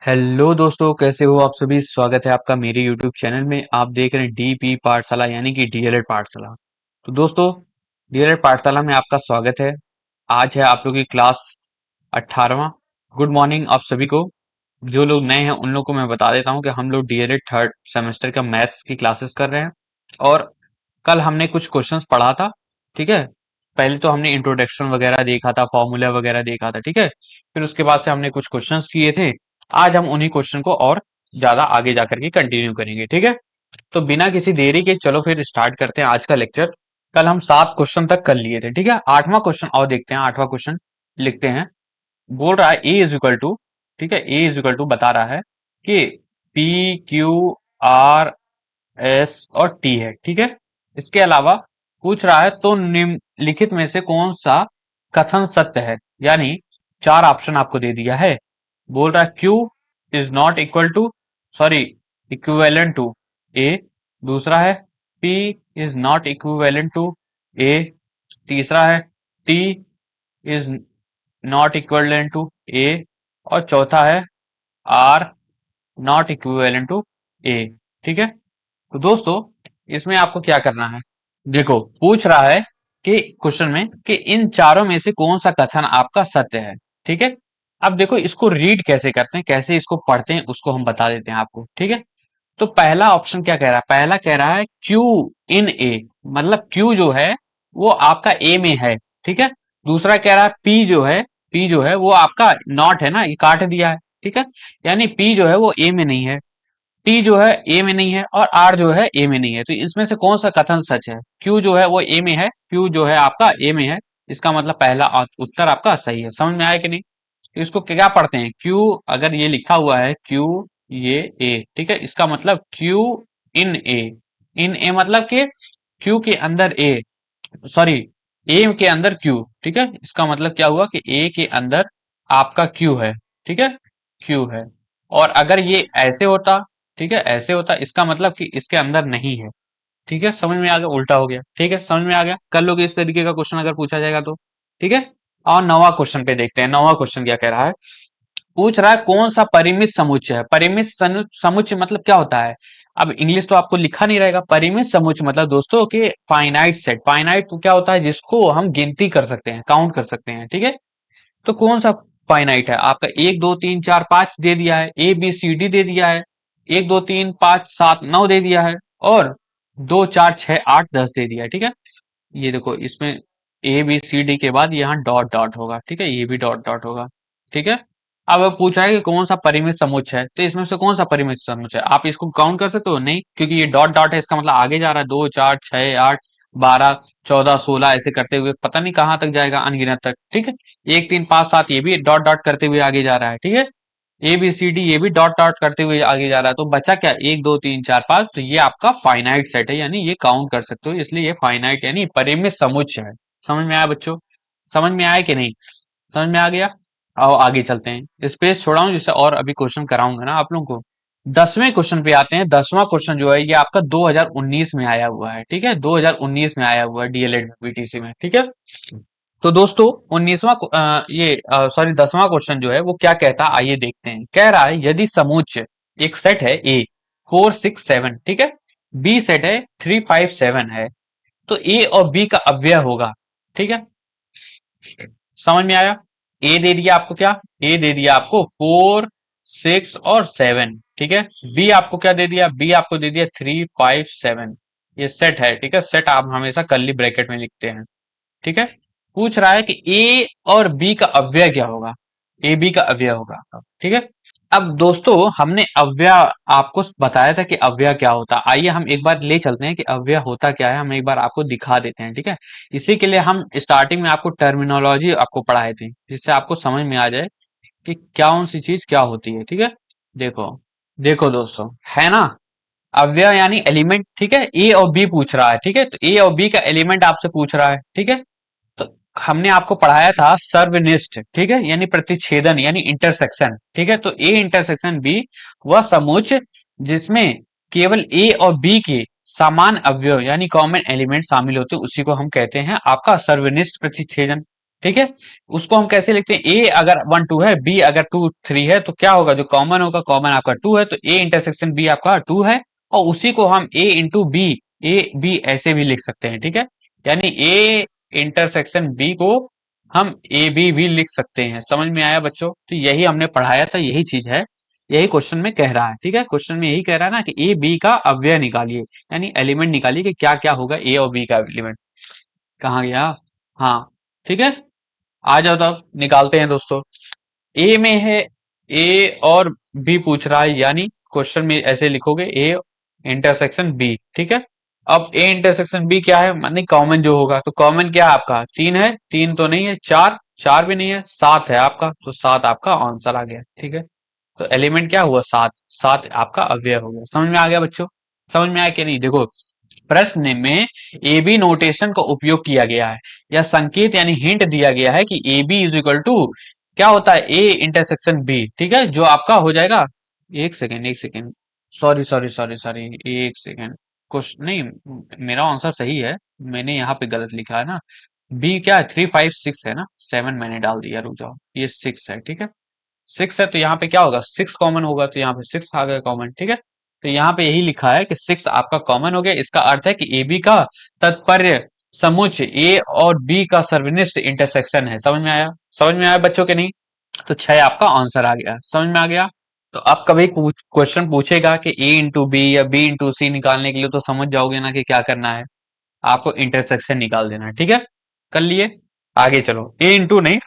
Hello दोस्तों, कैसे हो आप सभी। स्वागत है आपका मेरे यूट्यूब चैनल में। आप देख रहे हैं डीपी पाठशाला यानी कि डीएलएड पाठशाला। तो दोस्तों, डीएलएड पाठशाला में आपका स्वागत है। आज है आप लोग की क्लास 18वां। गुड मॉर्निंग आप सभी को। जो लोग नए हैं उन लोग को मैं बता देता हूं कि हम लोग डीएलएड थर्ड सेमेस्टर का मैथ्स की क्लासेस कर रहे हैं। और कल हमने कुछ क्वेश्चंस पढ़ा था। ठीक है। पहले तो हमने इंट्रोडक्शन वगैरह देखा था, फॉर्मूला वगैरह देखा था। ठीक है। फिर उसके बाद से हमने कुछ क्वेश्चंस किए थे। आज हम उन्हीं क्वेश्चन को और ज्यादा आगे जाकर के कंटिन्यू करेंगे। ठीक है। तो बिना किसी देरी के चलो फिर स्टार्ट करते हैं आज का लेक्चर। कल हम 7 क्वेश्चन तक कर लिए थे। ठीक है। 8वां क्वेश्चन और देखते हैं। 8वां क्वेश्चन लिखते हैं। बोल रहा है ए इज इक्वल टू, ठीक है, ए इज इक्वल टू बता रहा है कि पी क्यू आर एस और टी है। ठीक है। इसके अलावा पूछ रहा है तो निम्नलिखित में से कौन सा कथन सत्य है। यानी 4 ऑप्शन आपको दे दिया है। बोल रहा है Q is not equal to, sorry, equivalent to A. दूसरा है P is not equivalent to A. तीसरा है T is not equivalent to A. और चौथा है R not equivalent to A. ठीक है। तो दोस्तों, इसमें आपको क्या करना है। देखो, पूछ रहा है कि क्वेश्चन में कि इन चारों में से कौन सा कथन आपका सत्य है। ठीक है। अब देखो, इसको रीड कैसे करते हैं, कैसे इसको पढ़ते हैं, उसको हम बता देते हैं आपको। ठीक है। तो पहला ऑप्शन क्या कह रहा है। पहला कह रहा है क्यू इन ए, मतलब क्यू जो है वो आपका ए में है। ठीक है। दूसरा कह रहा है पी जो है वो आपका नॉट है ना, ये काट दिया है। ठीक है। यानी पी जो है वो ए में नहीं है, टी जो है ए में नहीं है, और आर जो है ए में नहीं है। तो इसमें से कौन सा कथन सच है। क्यू जो है वो ए में है, क्यू जो है आपका ए में है। इसका मतलब पहला उत्तर आपका सही है। समझ में आया कि नहीं। तो इसको क्या पढ़ते हैं, क्यू अगर ये लिखा हुआ है क्यू ये ए, ठीक है, इसका मतलब क्यू इन ए। इन ए मतलब कि क्यू के अंदर ए, सॉरी, ए के अंदर क्यू। ठीक है। इसका मतलब क्या हुआ कि ए के अंदर आपका क्यू है। ठीक है। क्यू है। और अगर ये ऐसे होता, ठीक है, ऐसे होता, इसका मतलब कि इसके अंदर नहीं है। ठीक है। समझ में आ गया, उल्टा हो गया। ठीक है। समझ में आ गया। कर लोगे इस तरीके का क्वेश्चन अगर पूछा जाएगा तो। ठीक है। और 9वां क्वेश्चन पे देखते हैं। 9वां क्वेश्चन क्या कह रहा है। पूछ रहा है कौन सा परिमित समुच्चय है। परिमित समुच्चय मतलब क्या होता है। अब इंग्लिश तो आपको लिखा नहीं रहेगा। परिमित समुच्चय मतलब दोस्तों कि फाइनाइट सेट। फाइनाइट तो क्या होता है, जिसको हम गिनती कर सकते हैं, काउंट कर सकते हैं। ठीक है। तो कौन सा फाइनाइट है आपका। 1 2 3 4 5 दे दिया है, ए बी सी डी दे दिया है। 1 2 3 5 7 9 दे दिया है। और 2 4 6 8 10 दे दिया है। ठीक है। ये देखो, इसमें ए बी सी डी के बाद यहाँ डॉट डॉट होगा। ठीक है। ये भी डॉट डॉट होगा। ठीक है। अब पूछ रहा है कि कौन सा परिमित समुच्चय है। तो इसमें से कौन सा परिमित समुच्चय है। आप इसको काउंट कर सकते हो नहीं, क्योंकि ये डॉट डॉट है। इसका मतलब आगे जा रहा है। 2 4 6 8 12 14 ऐसे करते हुए पता नहीं कहाँ तक जाएगा, अनगिनत तक। ठीक है। 1 3 5 7 ये भी डॉट डॉट करते हुए आगे जा रहा है। ठीक है। ए बी सी डी ये भी डॉट डॉट करते हुए आगे जा रहा है। तो बचा क्या, 1 2 3 4 5। तो ये आपका फाइनाइट सेट है, यानी ये काउंट कर सकते हो, इसलिए ये फाइनाइट यानी परिमित समुच्चय है। समझ में आया बच्चों। समझ में आया कि नहीं। समझ में आ गया। आओ आगे चलते हैं। स्पेस छोड़ा हूं जिससे और अभी क्वेश्चन कराऊंगा ना आप लोगों को। 10वें क्वेश्चन पे आते हैं। 10वां क्वेश्चन जो है ये आपका 2019 में आया हुआ है। ठीक है। 2019 में आया हुआ है डीएलएड में, बीटीसी में। ठीक है। तो दोस्तों, 19वां ये सॉरी 10वां क्वेश्चन जो है वो क्या कहता है, आइए देखते हैं। कह रहा है यदि समुच्चय एक सेट है ए 4 6 7, ठीक है, बी सेट है 3 5 7 है, तो ए और बी का अव्यय होगा। ठीक है। समझ में आया। ए दे दिया आपको क्या, ए दे दिया आपको 4 6 और 7। ठीक है। बी आपको क्या दे दिया, बी आपको दे दिया 3 5 7। ये सेट है। ठीक है। सेट आप हमेशा कर्ली ब्रैकेट में लिखते हैं। ठीक है। पूछ रहा है कि ए और बी का अव्यय क्या होगा। ए बी का अव्यय होगा। ठीक है। अब दोस्तों, हमने अव्यय आपको बताया था कि अव्यय क्या होता है। आइए हम एक बार ले चलते हैं कि अव्यय होता क्या है। हम एक बार आपको दिखा देते हैं। ठीक है। इसी के लिए हम स्टार्टिंग में आपको टर्मिनोलॉजी आपको पढ़ाए थे, जिससे आपको समझ में आ जाए कि कौन सी चीज क्या होती है। ठीक है। देखो, देखो दोस्तों, है ना, अव्यय यानी एलिमेंट। ठीक है। ए और बी पूछ रहा है। ठीक है। तो ए और बी का एलिमेंट आपसे पूछ रहा है। ठीक है। तो हमने आपको पढ़ाया था सर्वनिष्ठ। ठीक है। यानी प्रतिच्छेदन यानी इंटरसेक्शन। ठीक है। तो ए इंटरसेक्शन बी वह समुच्चय जिसमें केवल ए और बी के समान अवयव यानी कॉमन एलिमेंट शामिल होते हैं, उसी को हम कहते हैं आपका सर्वनिष्ठ प्रतिच्छेदन। ठीक है। उसको हम कैसे लिखते हैं, ए अगर 1 2 है, बी अगर 2 3 है, तो क्या होगा, जो कॉमन होगा, कॉमन आपका 2 है, तो ए इंटरसेक्शन बी आपका 2 है। और उसी को हम ए इंटू बी, ए बी ऐसे भी लिख सकते हैं, ठीक है। यानी ए इंटरसेक्शन बी को हम ए बी भी लिख सकते हैं। समझ में आया बच्चों? तो यही हमने पढ़ाया था, यही चीज है, यही क्वेश्चन में कह रहा है, ठीक है। क्वेश्चन में यही कह रहा है ना कि ए बी का अव्यय निकालिए, यानी एलिमेंट निकालिए कि क्या क्या होगा ए और बी का एलिमेंट। कहाँ गया? हाँ, ठीक है। आ जाओ तब निकालते हैं दोस्तों। ए में है, ए और बी पूछ रहा है, यानी क्वेश्चन में ऐसे लिखोगे ए इंटरसेक्शन बी, ठीक है। अब ए इंटरसेक्शन बी क्या है, माने कॉमन जो होगा, तो कॉमन क्या है आपका, 3 है, 3 तो नहीं है, 4, 4 भी नहीं है, 7 है आपका, तो 7 आपका आंसर आ गया, ठीक है। तो एलिमेंट क्या हुआ, 7, 7 आपका अव्यय हो गया। समझ में आ गया बच्चों? समझ में आया कि नहीं? देखो, प्रश्न में ए बी नोटेशन का उपयोग किया गया है, या संकेत यानी हिंट दिया गया है कि A B is equal to क्या होता है, ए इंटरसेक्शन बी, ठीक है, जो आपका हो जाएगा। एक सेकेंड, एक second, sorry sorry sorry sorry, एक सेकेंड, कुछ नहीं, मेरा आंसर सही है, मैंने यहाँ पे गलत लिखा है ना। बी क्या है, 3 5 6 है ना, 7 मैंने डाल दिया, रुक जाओ, ये 6 है, ठीक है। 6 है, तो यहाँ पे क्या होगा, 6 कॉमन होगा, तो यहाँ पे 6 आ गया कॉमन, ठीक है। तो यहाँ पे यही लिखा है कि 6 आपका कॉमन हो गया। इसका अर्थ है कि ए बी का तात्पर्य समुच्चय ए और बी का सर्वनिष्ठ इंटरसेक्शन है। समझ में आया? समझ में आया बच्चों के नहीं? तो 6 आपका आंसर आ गया। समझ में आ गया? तो अब कभी क्वेश्चन पूछेगा कि ए इंटू बी या बी इंटू सी निकालने के लिए, तो समझ जाओगे ना कि क्या करना है, आपको इंटरसेक्शन निकाल देना है, ठीक है। कर लिए? आगे चलो, ए इंटू नहीं,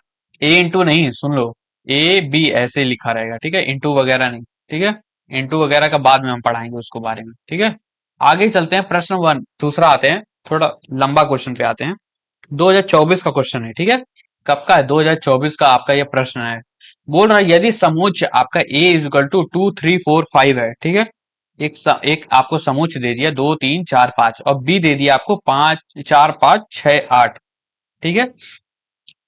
ए इंटू नहीं, सुन लो, ए बी ऐसे लिखा रहेगा, ठीक है, इंटू वगैरह नहीं, ठीक है। इंटू वगैरह का बाद में हम पढ़ाएंगे उसको बारे में, ठीक है। आगे चलते हैं, प्रश्न वन दूसरा आते हैं, थोड़ा लंबा क्वेश्चन पे आते हैं। 2024 का क्वेश्चन है, ठीक है। कब का है, 2024 का आपका ये प्रश्न है। बोल रहा है यदि समुच्चय आपका ए इज इक्वल टू 2 3 4 5 है, ठीक है। एक आपको समुच्चय दे दिया 2 3 4 5, और बी दे दिया आपको 5 4 5 6 8, ठीक है।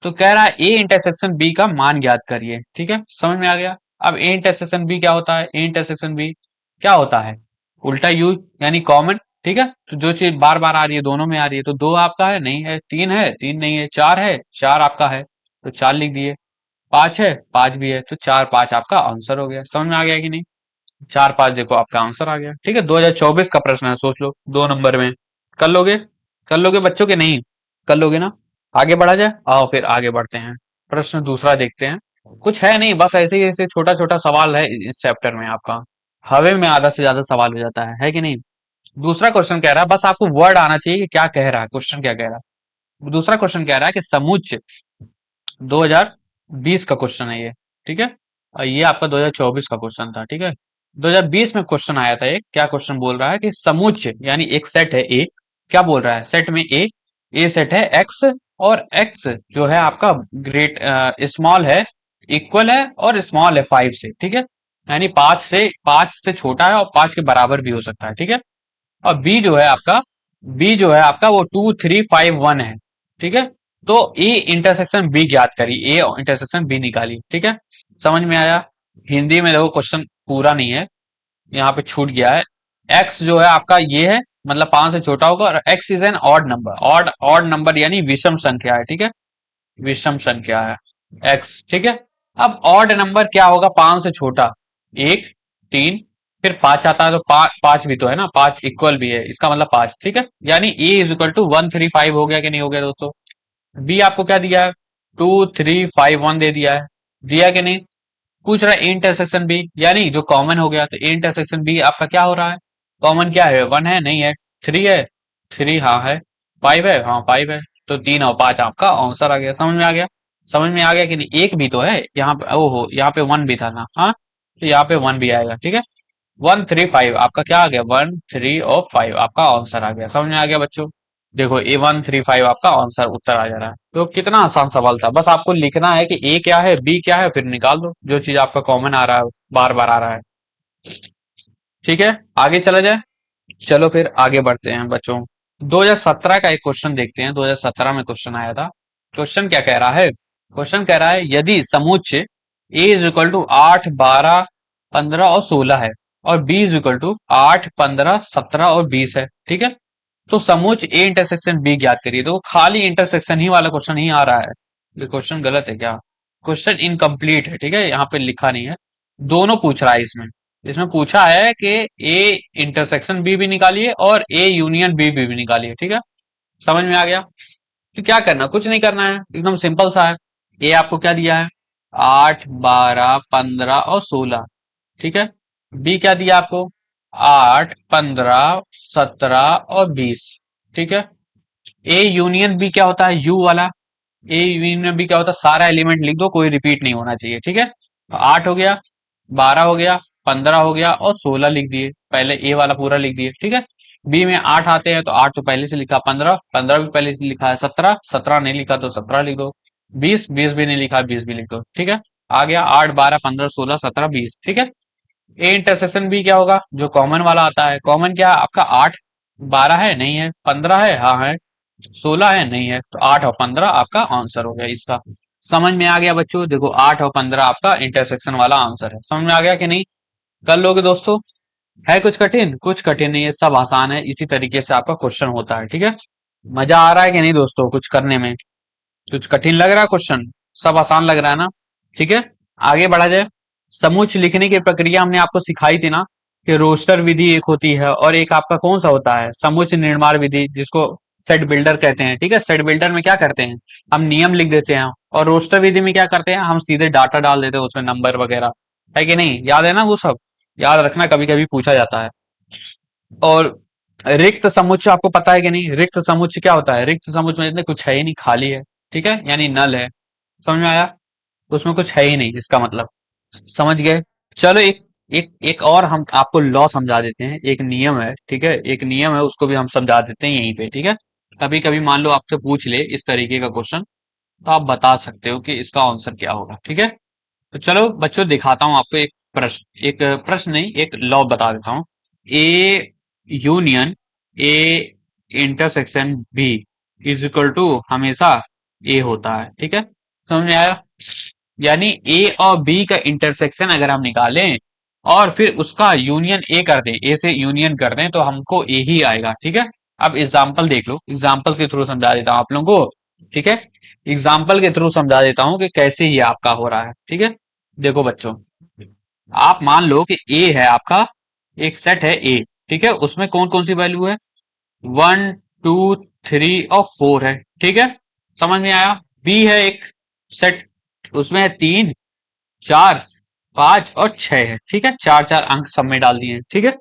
तो कह रहा है ए इंटरसेक्शन बी का मान ज्ञात करिए, ठीक है। समझ में आ गया? अब ए इंटरसेक्शन बी क्या होता है, ए इंटरसेक्शन बी क्या होता है, उल्टा यू, यानी कॉमन, ठीक है। तो जो चीज बार बार आ रही है दोनों में आ रही है, तो 2 आपका है, नहीं है, 3 है, 3 नहीं है, 4 है, 4 आपका है, तो 4 लिख दिए, 5 है, 5 भी है, तो 4 5 आपका आंसर हो गया। समझ में आ गया कि नहीं? 4 5 देखो आपका आंसर आ गया, ठीक है। 2024 का प्रश्न है, सोच लो, 2 नंबर में। कर लोगे? कर लोगे बच्चों के नहीं? कर लोगे ना? आगे बढ़ा जाए, आओ फिर आगे बढ़ते हैं, प्रश्न दूसरा देखते हैं। कुछ है नहीं, बस ऐसे ही ऐसे छोटा छोटा सवाल है इस चैप्टर में आपका, हवे में आधा से ज्यादा सवाल हो जाता है कि नहीं। दूसरा क्वेश्चन कह रहा है, बस आपको वर्ड आना चाहिए कि क्या कह रहा है, क्वेश्चन क्या कह रहा है। दूसरा क्वेश्चन कह रहा है कि समुच्चय 2020 का क्वेश्चन है ये, ठीक है। और ये आपका 2024 का क्वेश्चन था, ठीक है। 2020 में क्वेश्चन आया था एक, क्या क्वेश्चन बोल रहा है कि समुच्चय यानी एक सेट है ए, क्या बोल रहा है, सेट में ए सेट है एक्स, और एक्स जो है आपका ग्रेट स्मॉल है, इक्वल है, और स्मॉल है 5 से, ठीक है। यानी 5 से छोटा है, और 5 के बराबर भी हो सकता है, ठीक है। और बी जो है आपका वो 2 3 5 1 है, ठीक है। तो ए इंटरसेक्शन बी ज्ञात करी, ए इंटरसेक्शन बी निकाली, ठीक है। समझ में आया? हिंदी में देखो क्वेश्चन पूरा नहीं है, यहाँ पे छूट गया है। एक्स जो है आपका ये है, मतलब 5 से छोटा होगा, और x is an odd number, odd odd number यानी विषम संख्या है, ठीक है, विषम संख्या है एक्स, ठीक है। अब ऑड नंबर क्या होगा 5 से छोटा, 1 3, फिर 5 आता है, तो 5 भी तो है ना, 5 इक्वल भी है, इसका मतलब 5, ठीक है। यानी ए इज इक्वल टू 1 3 5 हो गया कि नहीं हो गया दोस्तों। बी आपको क्या दिया है, 2 3 5 1 दे दिया है, दिया कि नहीं। पूछ रहा है इंटरसेक्शन बी, यानी जो कॉमन हो गया, तो इंटरसेक्शन बी आपका क्या हो रहा है, कॉमन क्या है, 1 है, नहीं है, 3 है, 3 हाँ है, 5 है, हाँ 5 है, तो 3 और 5 आपका आंसर आ गया। समझ में आ गया? समझ में आ गया कि नहीं? एक भी तो है यहाँ पे, ओहो यहाँ पे 1 भी था ना, हाँ, तो यहाँ पे 1 भी आएगा, ठीक है। 1 3 5 आपका क्या आ गया, 1 3 और 5 आपका आंसर आ गया। समझ में आ गया बच्चों? देखो ए 1 3 5 आपका आंसर उत्तर आ जा रहा है। तो कितना आसान सवाल था, बस आपको लिखना है कि ए क्या है, बी क्या है, फिर निकाल दो जो चीज आपका कॉमन आ रहा है, बार बार आ रहा है, ठीक है। आगे चला जाए, चलो फिर आगे बढ़ते हैं बच्चों। 2017 का एक क्वेश्चन देखते हैं, 2017 में क्वेश्चन आया था। क्वेश्चन क्या कह रहा है, क्वेश्चन कह रहा है यदि समुच्चय ए इज इक्वल टू 8 12 15 और 16 है, और बी इज इक्वल टू 8 15 17 और 20 है, ठीक है। तो समुच्चय ए इंटरसेक्शन बी ज्ञात करिए। तो खाली इंटरसेक्शन ही वाला क्वेश्चन ही आ रहा है, ये क्वेश्चन गलत है क्या? क्वेश्चन इनकम्प्लीट है, ठीक है, यहाँ पे लिखा नहीं है। दोनों पूछ रहा है इसमें। इसमें पूछा है कि ए इंटरसेक्शन बी भी निकालिए और ए यूनियन बी भी निकालिए, ठीक है। समझ में आ गया? तो क्या करना, कुछ नहीं करना है, एकदम सिंपल सा है। ए आपको क्या दिया है? 8, 12, 15 और 16, ठीक है। बी क्या दिया आपको? 8, 15, 17 और 20, ठीक है। ए यूनियन बी क्या होता है? यू वाला। ए यूनियन बी क्या होता है? सारा एलिमेंट लिख दो, कोई रिपीट नहीं होना चाहिए, ठीक है। तो 8 हो गया, 12 हो गया, 15 हो गया और 16 लिख दिए, पहले ए वाला पूरा लिख दिए, ठीक है। बी में 8 आते हैं तो 8 तो पहले से लिखा, 15, 15 भी पहले से लिखा है, 17, 17 नहीं लिखा तो 17 लिख दो, 20, 20 भी नहीं लिखा, 20 भी लिख दो, ठीक है। आ गया 8, 12, 15, 16, 17, 20, ठीक है। ए इंटरसेक्शन बी क्या होगा? जो कॉमन वाला आता है, कॉमन क्या है आपका? 8, 12 है नहीं है, 15 है हाँ है, 16 है नहीं है, तो 8 और 15 आपका आंसर हो गया इसका। समझ में आ गया बच्चों? देखो 8 और 15 आपका इंटरसेक्शन वाला आंसर है। समझ में आ गया कि नहीं? कर लोगे दोस्तों? है कुछ कठिन? कुछ कठिन नहीं है, सब आसान है, इसी तरीके से आपका क्वेश्चन होता है, ठीक है। मजा आ रहा है कि नहीं दोस्तों कुछ करने में? कुछ कठिन लग रहा है क्वेश्चन? सब आसान लग रहा है ना? ठीक है, आगे बढ़ा जाए। समोच्च लिखने की प्रक्रिया हमने आपको सिखाई थी ना, कि रोस्टर विधि एक होती है और एक आपका कौन सा होता है? समुच्च निर्माण विधि, जिसको सेट बिल्डर कहते हैं, ठीक है। सेट बिल्डर में क्या करते हैं? हम नियम लिख देते हैं, और रोस्टर विधि में क्या करते हैं? हम सीधे डाटा डाल देते हैं उसमें, नंबर वगैरह, है कि नहीं? याद है ना वो सब? याद रखना, कभी कभी पूछा जाता है। और रिक्त समुच्चय आपको पता है कि नहीं? रिक्त समुच्चय क्या होता है? रिक्त समुच्चय में कुछ है ही नहीं, खाली है, ठीक है, यानी नल है। समझ में आया? उसमें कुछ है ही नहीं, इसका मतलब। समझ गए? चलो एक एक एक और हम आपको लॉ समझा देते हैं, एक नियम है, ठीक है, एक नियम है, उसको भी हम समझा देते हैं यहीं पे, ठीक है। कभी कभी मान लो आपसे पूछ ले इस तरीके का क्वेश्चन, तो आप बता सकते हो कि इसका आंसर क्या होगा, ठीक है। तो चलो बच्चों दिखाता हूं आपको एक प्रश्न नहीं, एक लॉ बता देता हूं। A union A intersection B is equal to हमेशा ए होता है, ठीक है। समझ में आया? यानी ए और बी का इंटरसेक्शन अगर हम निकालें और फिर उसका यूनियन ए कर दें, ए से यूनियन कर दें, तो हमको ए ही आएगा, ठीक है। अब एग्जाम्पल देख लो, एग्जाम्पल के थ्रू समझा देता हूं आप लोगों को, ठीक है। एग्जाम्पल के थ्रू समझा देता हूं कि कैसे ये आपका हो रहा है, ठीक है। देखो बच्चों, आप मान लो कि ए है आपका, एक सेट है ए, ठीक है, उसमें कौन कौन सी वैल्यू है? 1, 2, 3 और 4 है, ठीक है। समझ में आया? बी है एक सेट, उसमें है 3, 4, 5 और 6 है, ठीक है, चार चार अंक सब में डाल दिए हैं, ठीक है।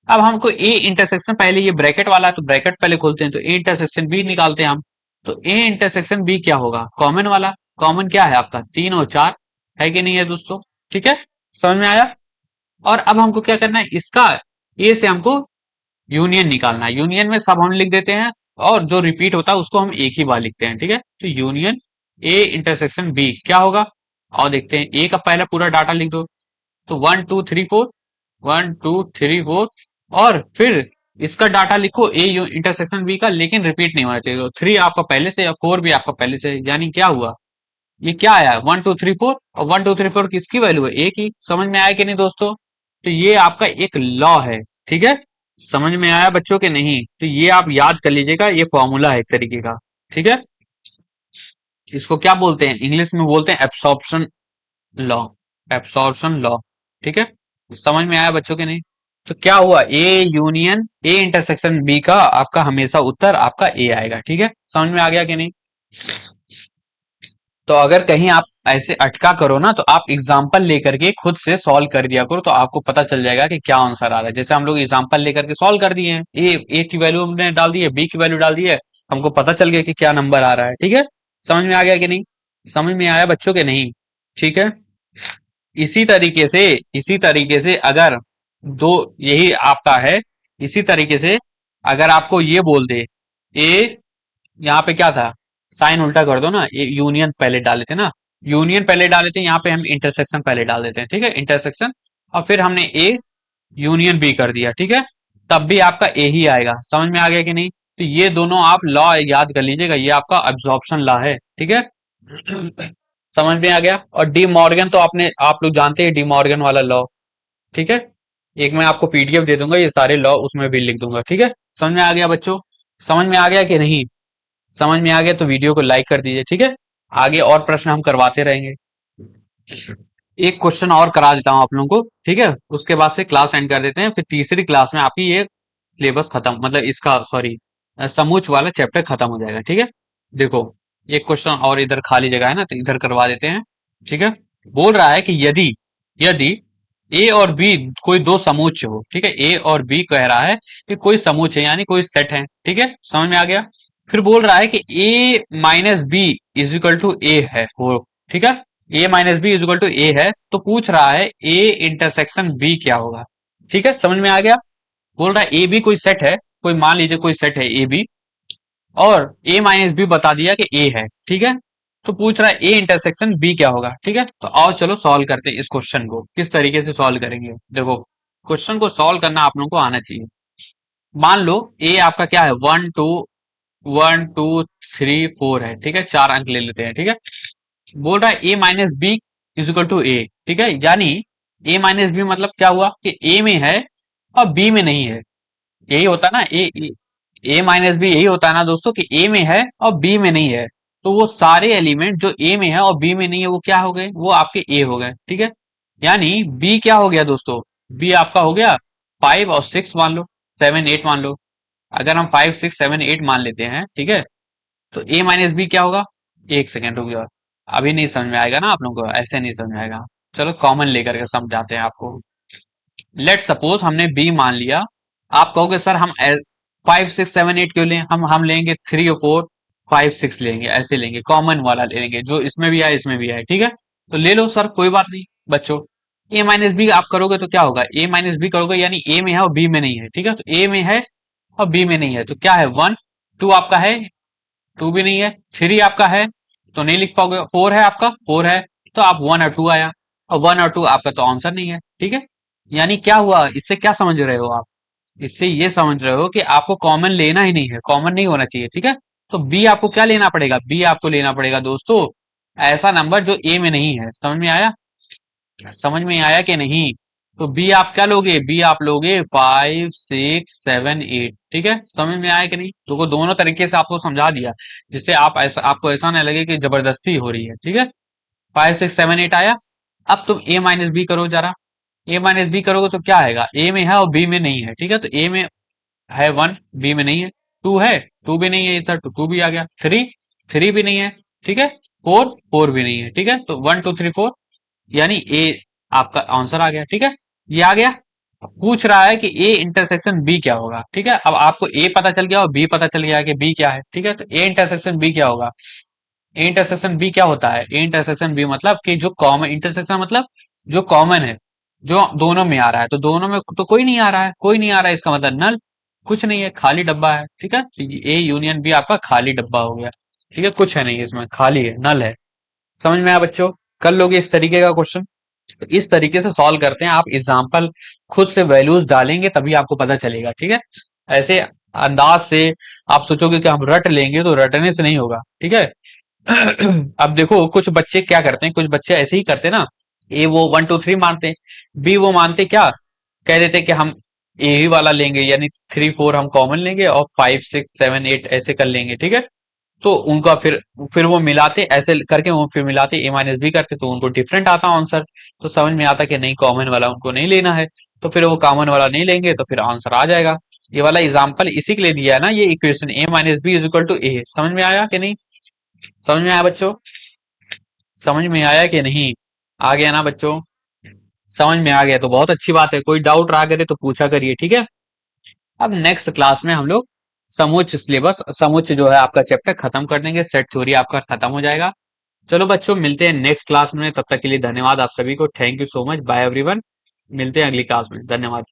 अब हमको ए इंटरसेक्शन, पहले ये ब्रैकेट वाला है तो ब्रैकेट पहले खोलते हैं, तो ए इंटरसेक्शन बी निकालते हैं हम। तो ए इंटरसेक्शन बी क्या होगा? कॉमन वाला। कॉमन क्या है आपका? 3 और 4, है कि नहीं है दोस्तों? ठीक है, समझ में आया? और अब हमको क्या करना है, इसका ए से हमको यूनियन निकालना है। यूनियन में सब हम लिख देते हैं, और जो रिपीट होता है उसको हम एक ही बार लिखते हैं, ठीक है। तो यूनियन ए इंटरसेक्शन बी क्या होगा? और देखते हैं, ए का पहला पूरा डाटा लिख दो, तो 1, 2, 3, 4, 1, 2, 3, 4, और फिर इसका डाटा लिखो ए इंटरसेक्शन बी का, लेकिन रिपीट नहीं होना चाहिए। तो 3 आपका पहले से और 4 भी आपका पहले से, यानी क्या हुआ? ये क्या आया? 1, 2, 3, 4, और 1, 2, 3, 4 किसकी वैल्यू है? ए की। समझ में आया कि नहीं दोस्तों? तो ये आपका एक लॉ है, ठीक है। समझ में आया बच्चों के नहीं? तो ये आप याद कर लीजिएगा, ये फॉर्मूला है एक तरीके का, ठीक है। इसको क्या बोलते हैं? इंग्लिश में बोलते हैं एब्सॉर्प्शन लॉ, एब्सॉर्प्शन लॉ, ठीक है। समझ में आया बच्चों के नहीं? तो क्या हुआ? A union A intersection B का आपका हमेशा उत्तर आपका ए आएगा, ठीक है। समझ में आ गया कि नहीं? तो अगर कहीं आप ऐसे अटका करो ना, तो आप एग्जाम्पल लेकर के खुद से सॉल्व कर दिया करो, तो आपको पता चल जाएगा कि क्या आंसर आ रहा है। जैसे हम लोग एग्जाम्पल लेकर के सॉल्व कर दिए हैं, ए की वैल्यू हमने डाल दी है, बी की वैल्यू डाल दी है, हमको पता चल गया कि क्या नंबर आ रहा है, ठीक है। समझ में आ गया कि नहीं? समझ में आया बच्चों के नहीं? ठीक है। इसी तरीके से, इसी तरीके से अगर दो, यही आपका है, इसी तरीके से अगर आपको ये बोल दे ए, यहाँ पे क्या था? साइन उल्टा कर दो ना, ये यूनियन पहले डाले थे ना, यूनियन पहले डाले थे, यहाँ पे हम इंटरसेक्शन पहले डाल देते हैं, ठीक है, इंटरसेक्शन, और फिर हमने ए यूनियन बी कर दिया, ठीक है, तब भी आपका ए ही आएगा। समझ में आ गया कि नहीं? तो ये दोनों आप लॉ याद कर लीजिएगा, ये आपका अब्जॉर्प्शन लॉ है, ठीक है। समझ में आ गया? और डी मॉर्गन तो आपने, आप लोग जानते हैं डी मॉर्गन वाला लॉ, ठीक है। एक मैं आपको पीडीएफ दे दूंगा, ये सारे लॉ उसमें भी लिख दूंगा, ठीक है। समझ में आ गया बच्चों? समझ में आ गया कि नहीं? समझ में आ गया तो वीडियो को लाइक कर दीजिए, ठीक है। आगे और प्रश्न हम करवाते रहेंगे। एक क्वेश्चन और करा देता हूं आप लोगों को, ठीक है, उसके बाद से क्लास एंड कर देते हैं, फिर तीसरी क्लास में आपकी ये सिलेबस खत्म, मतलब इसका सॉरी समूच वाला चैप्टर खत्म हो जाएगा, ठीक है। देखो, एक क्वेश्चन और इधर खाली जगह है ना, तो इधर करवा देते हैं, ठीक है। बोल रहा है कि यदि यदि ए और बी कोई दो समूच हो, ठीक है, ए और बी कह रहा है कि कोई समूच है यानी कोई सेट है, ठीक है, समझ में आ गया। फिर बोल रहा है कि A minus B is equal to A है वो, ठीक है, A minus B is equal to A है, तो पूछ रहा है ए इंटरसेक्शन बी क्या होगा, ठीक है, समझ में आ गया। बोल रहा है ए बी कोई सेट है, कोई मान लीजिए कोई सेट है ए बी, और ए माइनस बी बता दिया कि ए है, ठीक है, तो पूछ रहा है ए इंटरसेक्शन बी क्या होगा, ठीक है। तो आओ चलो सॉल्व करते हैं इस क्वेश्चन को, किस तरीके से सॉल्व करेंगे। देखो, क्वेश्चन को सॉल्व करना आप लोगों को आना चाहिए। मान लो ए आपका क्या है, 1 2 1 2 3 4 है, ठीक है, 4 अंक ले लेते हैं, ठीक है। बोल रहा है A minus B is equal to A, ठीक है, यानी ए माइनस बी मतलब क्या हुआ कि ए में है और बी में नहीं है। यही होता है ना, ए माइनस बी यही होता है ना दोस्तों, कि ए में है और बी में नहीं है। तो वो सारे एलिमेंट जो ए में है और बी में नहीं है वो क्या हो गए, वो आपके ए हो गए, ठीक है। यानी बी क्या हो गया दोस्तों, बी आपका हो गया 5 और 6 मान लो, 7 8 मान लो। अगर हम 5 6 7 8 मान लेते हैं, ठीक है, तो ए माइनस बी क्या होगा। एक सेकेंड रुक जाओ, अभी नहीं समझ में आएगा ना आप लोगों को, ऐसे नहीं समझ में आएगा। चलो कॉमन लेकर के समझाते हैं आपको। लेट सपोज हमने बी मान लिया। आप कहोगे सर हम 5 6 7 8 क्यों लें, हम लेंगे 3 और 4 5 6 लेंगे, ऐसे लेंगे, कॉमन वाला लेंगे जो इसमें भी आए इसमें भी आए, ठीक है। तो ले लो सर, कोई बात नहीं बच्चों। ए माइनस बी आप करोगे तो क्या होगा, ए माइनस बी करोगे यानी ए में है और बी में नहीं है, ठीक है, तो ए में है और बी में नहीं है, तो क्या है 1 2 आपका है, 2 भी नहीं है, 3 आपका है तो नहीं लिख पाओगे, 4 है आपका, 4 है, तो आप 1 और 2 आया, और 1 और 2 आपका तो आंसर नहीं है, ठीक है। यानी क्या हुआ, इससे क्या समझ रहे हो आप, इससे ये समझ रहे हो कि आपको कॉमन लेना ही नहीं है, कॉमन नहीं होना चाहिए, ठीक है। तो बी आपको क्या लेना पड़ेगा, बी आपको लेना पड़ेगा दोस्तों ऐसा नंबर जो ए में नहीं है। समझ में आया, समझ में आया कि नहीं। तो बी आप क्या लोगे, बी आप लोगे 5 6 7 8, ठीक है, समझ में आया कि नहीं। तो दोनों तरीके से आपको समझा दिया, जिससे आप ऐसा आपको ऐसा ना लगे कि जबरदस्ती हो रही है, ठीक है। 5 6 7 8 आया। अब तुम ए माइनस बी करो जरा, ए माइनस बी करोगे तो क्या आएगा, ए में है और बी में नहीं है, ठीक है, तो ए में है 1, बी में नहीं है, 2 है, 2 भी नहीं है इधर, तो 2 भी आ गया, 3 भी नहीं है, ठीक है, 4 भी नहीं है, ठीक है, तो 1 2 3 4 यानी ए आपका आंसर आ गया, ठीक है, ये आ गया। पूछ रहा है कि ए इंटरसेक्शन बी क्या होगा, ठीक है। अब आपको ए पता चल गया और बी पता चल गया कि बी क्या है, ठीक है, तो ए इंटरसेक्शन बी क्या होगा। ए इंटरसेक्शन बी क्या होता है, ए इंटरसेक्शन बी मतलब कि जो कॉमन इंटरसेक्शन मतलब जो कॉमन है, जो दोनों में आ रहा है, तो दोनों में तो कोई नहीं आ रहा है, कोई नहीं आ रहा है, इसका मतलब नल, कुछ नहीं है, खाली डब्बा है, ठीक है, तो ए यूनियन बी आपका खाली डब्बा हो गया, ठीक है, कुछ है नहीं इसमें, खाली है, नल है। समझ में आया बच्चों, कर लोगे इस तरीके का क्वेश्चन। तो इस तरीके से सॉल्व करते हैं, आप एग्जाम्पल खुद से वैल्यूज डालेंगे तभी आपको पता चलेगा, ठीक है। ऐसे अंदाज से आप सोचोगे कि हम रट लेंगे, तो रटने से नहीं होगा, ठीक है। अब देखो कुछ बच्चे क्या करते हैं, कुछ बच्चे ऐसे ही करते हैं ना, ए वो 1 2 3 मानते हैं, बी वो मानते क्या, कह देते कि हम ए ही वाला लेंगे, यानी 3 4 हम कॉमन लेंगे और 5 6 7 8 ऐसे कर लेंगे, ठीक है। तो उनका फिर वो मिलाते ऐसे करके, वो फिर मिलाते ए माइनस बी करते, तो उनको डिफरेंट आता आंसर। तो समझ में आता कि नहीं, कॉमन वाला उनको नहीं लेना है, तो फिर वो कॉमन वाला नहीं लेंगे, तो फिर आंसर आ जाएगा। ये वाला एग्जाम्पल इसी के लिए दिया है ना, ये equation A minus B is equal to A, समझ में आया कि नहीं, समझ में आया बच्चों, समझ में आया कि नहीं, आ गया ना बच्चों, समझ में आ गया तो बहुत अच्छी बात है, कोई डाउट रहा करे तो पूछा करिए, ठीक है। अब नेक्स्ट क्लास में हम लोग समुच्च सिलेबस, समुच्च जो है आपका चैप्टर खत्म कर देंगे, सेट थ्योरी आपका खत्म हो जाएगा। चलो बच्चों, मिलते हैं नेक्स्ट क्लास में, तब तक के लिए धन्यवाद आप सभी को, thank you so much, bye everyone, मिलते हैं अगली क्लास में, धन्यवाद।